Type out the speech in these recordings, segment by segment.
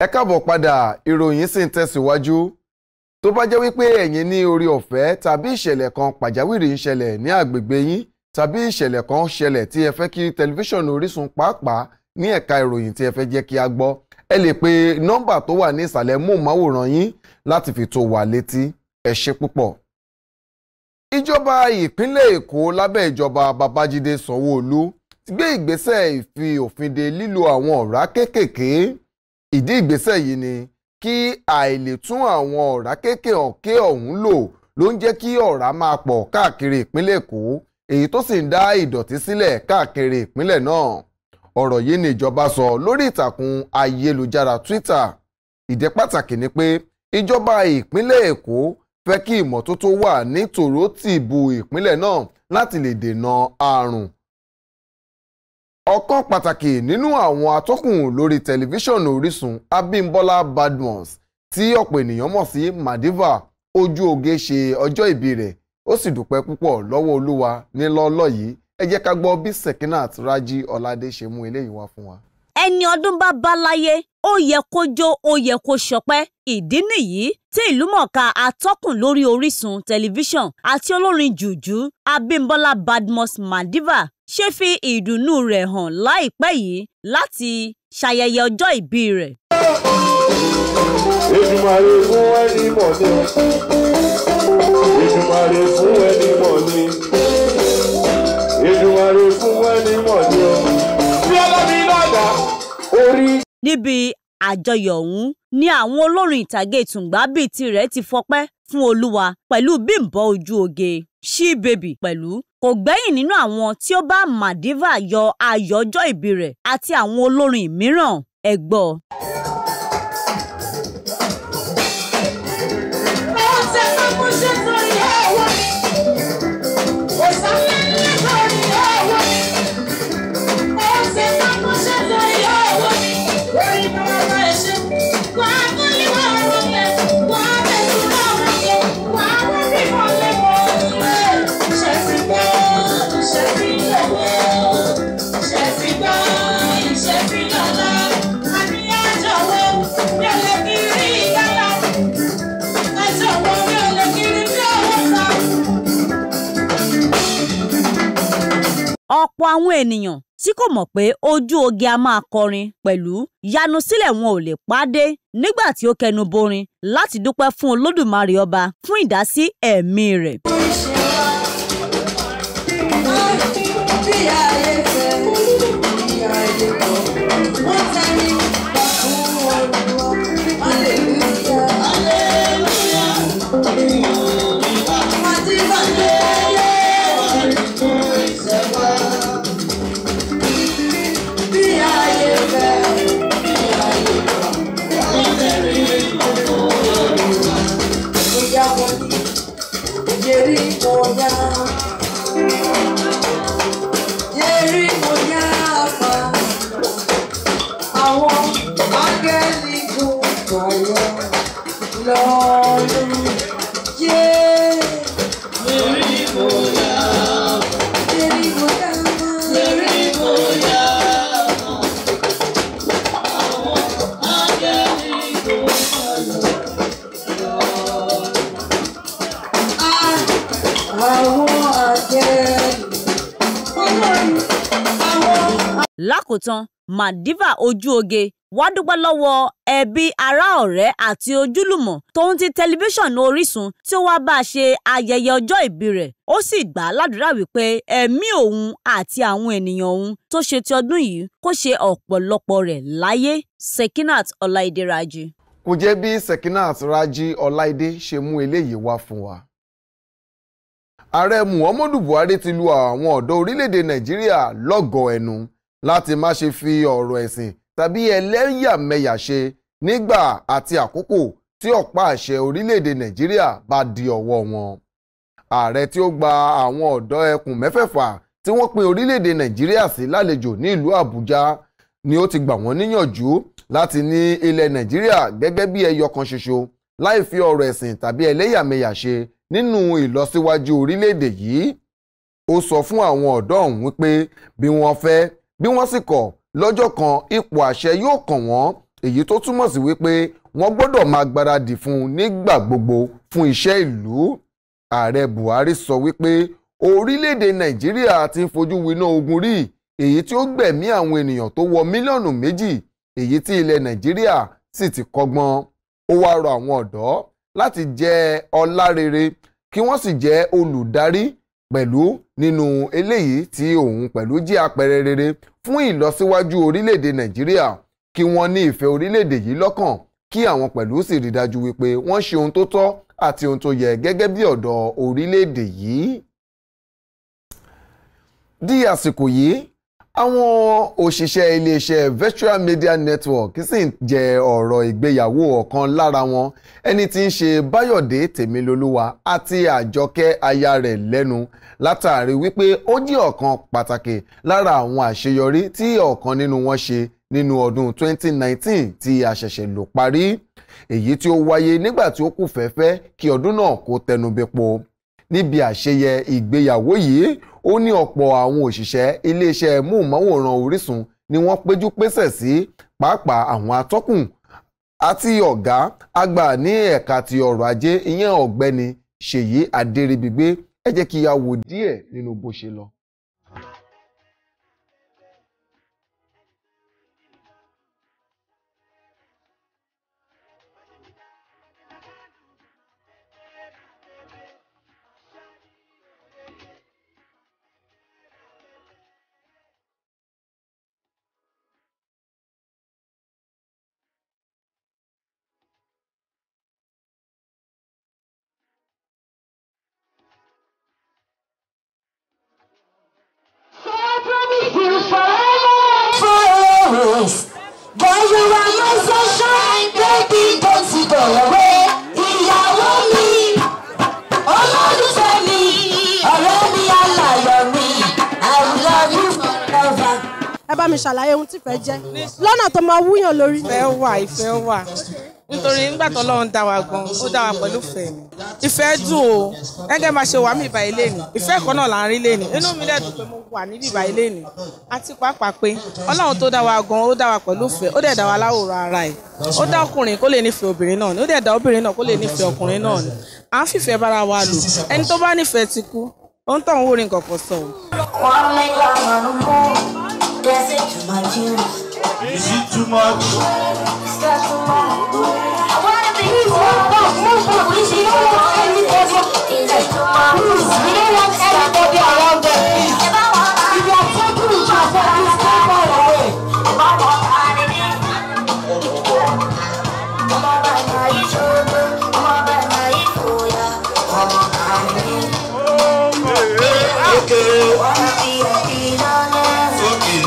Ẹ káàbọ̀ padà, ìròyìn sì ń tẹ̀síwájú. Tó bá jẹ́ wípé ẹ̀yin ní orí ọ̀fẹ́ tàbí ìṣẹ̀lẹ̀ kan pàjáwìrì ń ṣẹlẹ̀ ní àgbègbè yín tàbí ìṣẹ̀lẹ̀ kan ṣẹlẹ̀ tí ẹ fẹ́ kí tẹlifíṣàn Orísun pàápàá ní ẹ̀ka ìròyìn tí ẹ fẹ́ jẹ́ kí a gbọ́, ẹ lè pe nọ́mbà tó wà ní ìsàlẹ̀ móhùnmáwòrán yín láti fi tó wa létí. Ẹ ṣé púpọ̀. Ìjọba ìpínlẹ̀ Èkó lábẹ́ ìjọba Babájídé Sanwó-Olú ti gbé ìgbésẹ̀ ìfi òfin de lílo àwọn ọ̀rá kéékèèké. Ìdí ìgbésẹ̀ yìí ni kí àìlètún àwọn ọ̀rá kéékèèké ọ̀hún ló ń jẹ́ kí ọ̀rá máa pọ̀ káàkiri ìpínlẹ̀ Èkó, èyí tó sì ń dá ìdọ̀tí sílẹ̀ káàkiri ìpínlẹ̀ náà. Ọ̀rọ̀ yìí ni ìjọba sọ lórí ìtàkùn ayélujára Twitter. Ìdí pàtàkì ni pé ìjọba ìpínlẹ̀ Èkó fẹ́ kí ìmọ́tótó wà ní tòrótìbù ìpínlẹ̀ náà láti lè dènà àrùn. Ọ̀kan pàtàkì nínú àwọn atọ́kùn lórí tẹlifíṣàn Orísun, Abímbọ́lá Badmus, tí ọ̀pọ̀ ènìyàn mọ̀ sí Madiva Ojúoge, ṣe ọjọ́ ìbí rẹ̀. Ó sì dúpẹ́ púpọ̀ lọ́wọ́ Olúwa nílọ́lọ́ yìí. Ẹ jẹ́ ká gbọ́ bí Sekinat Raji Ọládé ṣe mú eléyìí wá fún wa. Ẹni ọdún bá bá láyé, ó yẹ kó jó, ó yẹ kó ṣọpẹ́. Ìdí nìyí tí ìlúmọ̀ọ́ká atọ́kùn lórí Orísun tẹlifíṣàn àti olórin jùjú Abímbọ́lá Badmus Madiva ṣe fi ìdùnnú rẹ̀ hàn láìpẹ́ yìí láti ṣayẹyẹ ọjọ́ ìbí rẹ̀. Èdùmàrè fún ẹni mọ̀ ni. Èdùmàrè fún ẹni mọ̀ ni. Èdùmàrè fún ẹni mọ̀ ni o. Bí ọlọ́mi náà dá orí. Níbi àjọyọ̀ ọ̀hún ni àwọn olórin ìtàgé tùǹgbà bíi tirẹ̀ ti fọpẹ́ fún Olúwa pẹ̀lú Bímbọ́ Ojúoge, She-Baby pẹ̀lú kò gbẹ́yìn nínú àwọn tí ó bá Madiva yọ ayọ̀ ọjọ́ ìbí rẹ̀ àti àwọn olórin mìíràn. Ẹ gbọ́. Ọ̀pọ̀ àwọn ènìyàn tí kò mọ̀ pé Ojúoge a máa kọrin pẹ̀lú yanu sílẹ̀ wọn ò lè pàdé nígbà tí ó kẹnu borin láti dúpẹ́ fún Olódùmarè ọba fún ìdásí ẹ̀mí rẹ̀. Lákòótán, Madiva Ojúoge wá dúpẹ́ lọ́wọ́ ẹbí, ará, ọ̀rẹ́ àti ojúlùmọ̀ tóun ti tẹlifíṣàn Orísun tí ó wá bá a ṣe ayẹyẹ ọjọ́ ìbí rẹ̀. Ó sì gbà á ládùúrà wípé ẹ̀mí òun àti àwọn ènìyàn òun tó ṣe ti ọdún yìí kó ṣe ọ̀pọ̀lọpọ̀ rẹ̀ láyé. Sekinat Ọláìdé Raji. Kò jẹ́ bí Sekinat Raji Ọláìdé ṣe mú eléyìí wá fún wa. Ààrẹ Muhammadu Buhari ti lu àwọn ọ̀dọ́ orílẹ̀-èdè Nàìjíríà lọ́gọ̀ọ́ ẹnu láti má ṣe fi ọ̀rọ̀ ẹ̀sìn tàbí ẹlẹ́yàmẹ̀yà ṣe nígbà àti àkókò tí ọ̀pá àṣẹ orílẹ̀-èdè Nàìjíríà bá di ọwọ́ wọn. Ààrẹ tí ó gba àwọn ọ̀dọ́ ẹkùn mẹ́fẹ̀ẹ̀fà tí wọ́n pín orílẹ̀-èdè Nàìjíríà sí lálejò ní ìlú Àbújá ni ó ti gbà wọ́n níyànjú láti ní ilẹ̀ Nàìjíríà gẹ́gẹ́ bí ẹyọ kan ṣoṣo láì fi ọ̀rọ̀ ẹ̀sìn tàbí ẹlẹ́yàmẹ̀yà ṣe nínú ìlọsíwájú orílẹ̀-èdè yìí. Ó sọ fún àwọn ọ̀dọ́ ọ̀hún wípé bí wọ́n fẹ́ bí wọ́n sì kọ̀ lọ́jọ́ kan ipò àṣẹ yóò kàn wọ́n èyí tó túmọ̀ sí wípé wọ́n gbọ́dọ̀ máa gbáradì fún un nígbà gbogbo fún iṣẹ́ ìlú. Ààrẹ Buhari sọ wípé orílẹ̀-èdè Nàìjíríà ti ń fojú winá ogun rí, èyí tí ó gbẹ̀mí àwọn ènìyàn tó wọ mílíọ̀nù 2, èyí tí ilẹ̀ Nàìjíríà sì ti kọ́gbọ́n. Ó wá rọ àwọn ọ̀dọ́ láti jẹ́ ọlárere kí wọ́n sì jẹ́ olùdarí pẹ̀lú nínú eléyìí tí òun pẹ̀lú jẹ́ àpẹẹrẹ rere fún ìlọsíwájú orílẹ̀-èdè Nàìjíríà, kí wọ́n ní ìfẹ́ orílẹ̀-èdè yìí lọ́kàn, kí àwọn pẹ̀lú sì rí dájú wípé wọ́n ṣe ohun tó tọ́ àti ohun tó yẹ gẹ́gẹ́ bí ọ̀dọ́ orílẹ̀-èdè yìí. Di àsìkò yìí, àwọn òṣìṣẹ́ iléeṣẹ́ Virtual Media Network sì ń jẹ ọ̀rọ̀ ìgbéyàwó ọ̀kan lára wọn, ẹni tí ń ṣe Báyọ̀dé Tèmilolúwa àti Àjọkẹ́ aya rẹ̀ lẹ́nu látàrí wípé ó jẹ́ ọ̀kan pàtàkì lára àwọn àṣeyọrí tí ọ̀kan nínú wọn ṣe nínú ọdún 2019 tí a ṣẹ̀ṣẹ̀ lò parí, èyí tí ó wáyé nígbà tí ó kù fẹ́fẹ́ kí ọdún náà kó tẹnubẹ́po. Níbi àṣeyẹ ìgbéyàwó yìí, ó ní ọ̀pọ̀ àwọn òṣìṣẹ́ iléeṣẹ́ móhùnmáwòrán Orísun ni wọ́n péjú pésẹ̀ sí, pàápàá àwọn atọ́kùn àti ọ̀gá àgbà ní ẹ̀ka ti ọrọ̀ ajé, ìyẹn ọ̀gbẹ́ni Ṣèyí Adéríbigbé. Ẹ jẹ́ kí a wò díẹ̀ nínú bó ṣe lọ. Boy, you are my sunshine, baby, don't you go away. Ìyàwó mi, olólùfẹ́ mi, ọ̀rẹ́ mi, aláyọ̀ mi, I will love you forever. Ẹ bá mi ṣàlàyé ohun tí ìfẹ́ jẹ́ lọ́nà tó máa wúyàn lórí. Ìfẹ́ wà nítorí nígbà tó Ọlọ́run dá wa gan, ó dá wa pẹ̀lú ìfẹ́ ni. Ìfẹ́ dùn o, gẹ́gẹ́ bá ṣe wà mí ìbà ilé ni, ìfẹ́ kan náà là ń rí lé ni. Inú mi dẹ̀ dùn pé mo wà níbi ìbà ilé ni. Àti pàápàá pé Ọlọ́run tó dá wa gan, ó dá wa pẹ̀lú ìfẹ́, ó dẹ̀ dá wa láwòrán ara ẹ̀. Ó dá ọkùnrin kó lè nífẹ̀ẹ́ obìnrin náà ni, ó dẹ̀ dá obìnrin náà kó lè nífẹ̀ẹ́ ọkùnrin náà ni. À ń fìfẹ́ bára wa lò. Ẹni tó bá nífẹ̀ẹ́ ti kú, ó ń tàn wó rí nǹkan kan sọ. Dancing to my tunes. Is it too much? Start to I wanna be move. We see no one anybody. Is it too much? We don't want anybody around them. If I want, if you are taking each other, please stay far away. If I want, I'm a by my shoulder. I'm a by my foya. I'm a okay. Wanna be a billionaire. Okay.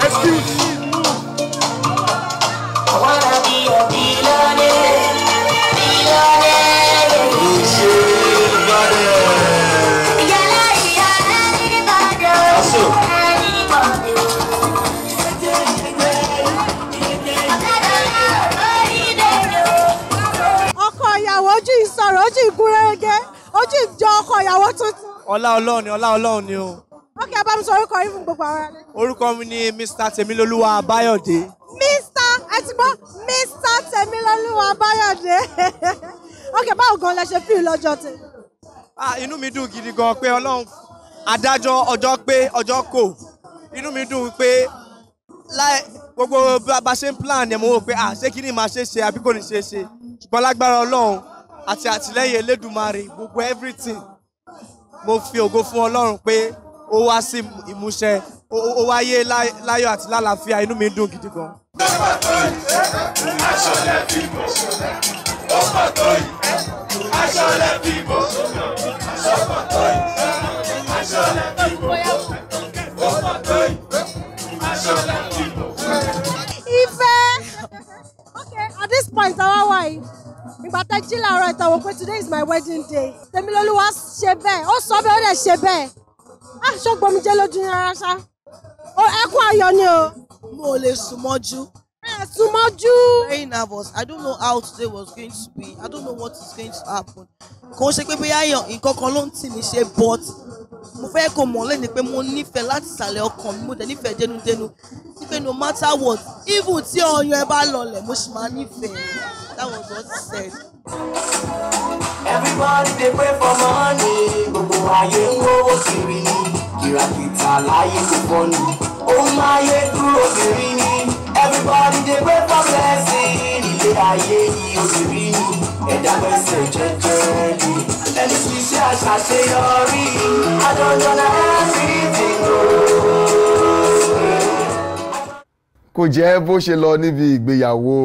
Excuse me. I wanna be a billionaire. Ọkọ ìyàwó ojú ìsọ̀rọ̀, ojú ìgúnrégé, ojú ìjọ ọkọ ìyàwó tuntun. Ọlá Ọlọ́run ni o. Okay, bá mi sọ orúkọ yín fún gbogbo àwọn ẹni. Orúkọ mi ni Mr. Tèmilolúwa Báyọ̀dé. Mr. Tèmilolúwa Báyọ̀dé. Okay, báwo gan lẹ ṣe feel lọ́jọ́ tí? Inú mi dùn gidi gan pé Ọlọ́run adájọ́ ọjọ́ pé ọjọ́ kò. Inú mi dùn pé gbogbo bá ṣe ń plan ẹ̀ mo wò pé ṣé kí ni màá ṣe àbí kò ní ṣe. Ṣùgbọ́n lágbára Ọlọ́run àti àtìlẹ́yìn Elédùmarè gbogbo everything. Mo fi ògo fún Ọlọ́run pé ó wá sí ìmúṣẹ, ó wáyé láyọ̀ àti lálàáfíà, inú mi dùn gidi gan. Okay, at this point, our wife. Ìgbà tẹ́ jí láàárọ̀ ìtàwọ̀ pé today is my wedding day. Tèmilolúwa ṣe bẹ́ẹ̀, ó sọ bẹ́ẹ̀, ó dẹ̀ ṣe bẹ́ẹ̀. Ṣọ́gbọ́n mi jẹ́ lójú rárá ṣá. Ẹkún ayọ̀ ni o. Mo lè sùn mọ́jú. Sùn mọ́jú. Very nervous. I don't know how today was going to be. I don't know what is going to happen. Kò ṣe pé bóyá nǹkan kan ló ń tì mí ṣe but mo fẹ́ kó mọ̀ lẹ́ni pé mo nífẹ̀ẹ́ láti ìsàlẹ̀ ọkàn mi mo dẹ̀ nífẹ̀ẹ́ dénúdénú wípé no matter what even tí ọyàn ẹ bá lọlẹ̀ mo sì máa nífẹ̀ẹ́. That was what he said. Everybody dey pray for money, gbogbo ayé ń wówó kiri ni, kìràkìtà láyé kò fọ́nù, ohun ayé dúró kiri ni. Everybody dey pray for blessing, ilé ayé yìí òbírí ni, ẹ̀dá gbèsè jẹ́jẹ́ ni, ẹni tí ṣe àṣàṣeyọrí, àjọjọ na everything o. Kò jẹ́ bó ṣe lọ níbi ìgbéyàwó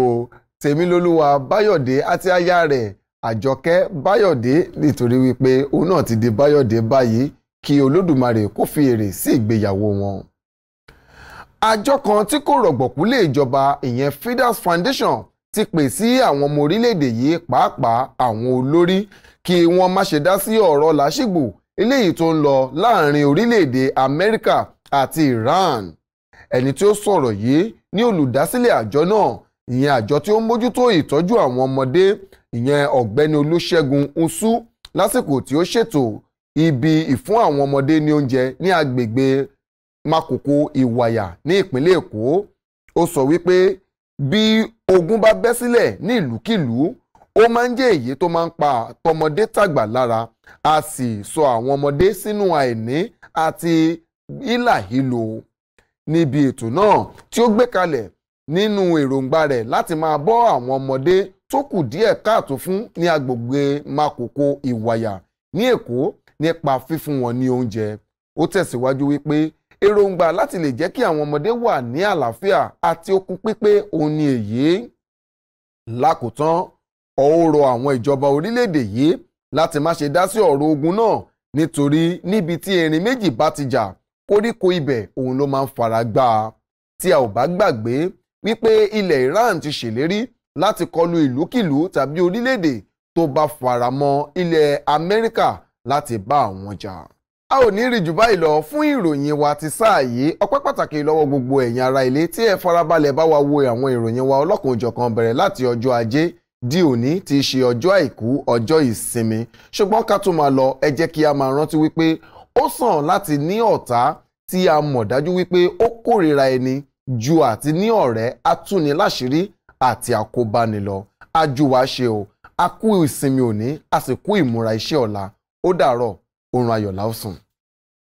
Tèmilolúwa Báyọ̀dé àti aya rẹ̀ Àjọkẹ́ Báyọ̀dé nítorí wípé òun náà ti di Báyọ̀dé báyìí kí Olódùmarè kó fi èrè sí ìgbéyàwó wọn. Àjọ kan tí kò rọ̀gbọ̀kú lé ìjọba ìyẹn Fidas Foundation ti pè sí àwọn ọmọ orílẹ̀-èdè yìí pàápàá àwọn olórí kí wọ́n má ṣe dá sí ọ̀rọ̀ làásìgbò eléyìí tó ń lọ láàrin orílẹ̀-èdè Amẹ́ríkà àti Iran. Ẹni tí ó sọ̀rọ̀ yìí ní olùdásílẹ̀ àjọ náà ìyẹn àjọ tí ó ń mójútó ìtọ́jú àwọn ọmọdé ìyẹn ọ̀gbẹ́ni Olúṣẹ́gun Usu lásìkò tí ó ṣètò ibi ìfún àwọn ọmọdé ní oúnjẹ ní agbègbè Makoko Ìwàyà ní ìpínlẹ̀ Èkó. Ó sọ wípé bí ogun bá bẹ́ sílẹ̀ ní ìlúkìlú ó máa ń jẹ́ èyí tó máa ń pa tọmọdé tàgbà lára a sì sọ àwọn ọmọdé sínú àìní àti hílàhílo. Níbi ètò náà tí ó gbé kalẹ̀ nínú èròǹgbà rẹ̀ láti máa bọ́ àwọn ọmọdé tó kù díẹ̀ káàtó fún ní agbègbè Makoko Ìwàyà ní Èkó nípa fífún wọn ní oúnjẹ. Ó tẹ̀síwájú wípé èròǹgbà láti lè jẹ́ kí àwọn ọmọdé wà ní àlàáfíà àti okun pípé òun ni èyí. Lákòótán ó rọ àwọn ìjọba orílẹ̀-èdè yìí láti má ṣe dá sí ọ̀rọ̀ ogun náà nítorí níbi tí erin méjì bá ti jà koríko ibẹ̀ òun ló máa ń fara gbá a. Tí a ò bá gbàgbé wípé ilẹ̀ Iran ti ṣèlérí láti kọlu ìlúkìlú tàbí orílẹ̀-èdè tó bá faramọ́ ilẹ̀ Amẹ́ríkà láti bá àwọn jà. A ò ní rí jù báyìí lọ fún ìròyìn wa ti sáà yìí. Ọpẹ́ pàtàkì lọ́wọ́ gbogbo ẹ̀yin ará ilé tí ẹ farabalẹ̀ bá wa wo àwọn ìròyìn wa ọlọ́kan-ò-jọ̀kan bẹ̀rẹ̀ láti ọjọ́ Ajé di òní tí í ṣe ọjọ́ Àìkú ọjọ́ ìsinmi. Ṣùgbọ́n ká tó máa lọ ẹ jẹ́ kí a máa rántí wípé ó sàn láti ní ọ̀tá tí a mọ̀ dájú wípé ó kórìíra ẹni ju àti ní ọ̀rẹ́ atúniláṣìírí àti àkóbánilọ. Ajúwa ṣe o, a kú ìsinmi òní, a sì kú ìmúra iṣẹ́ ọ̀la. Ó dàárọ̀, oorun ayọ̀ la ó sùn.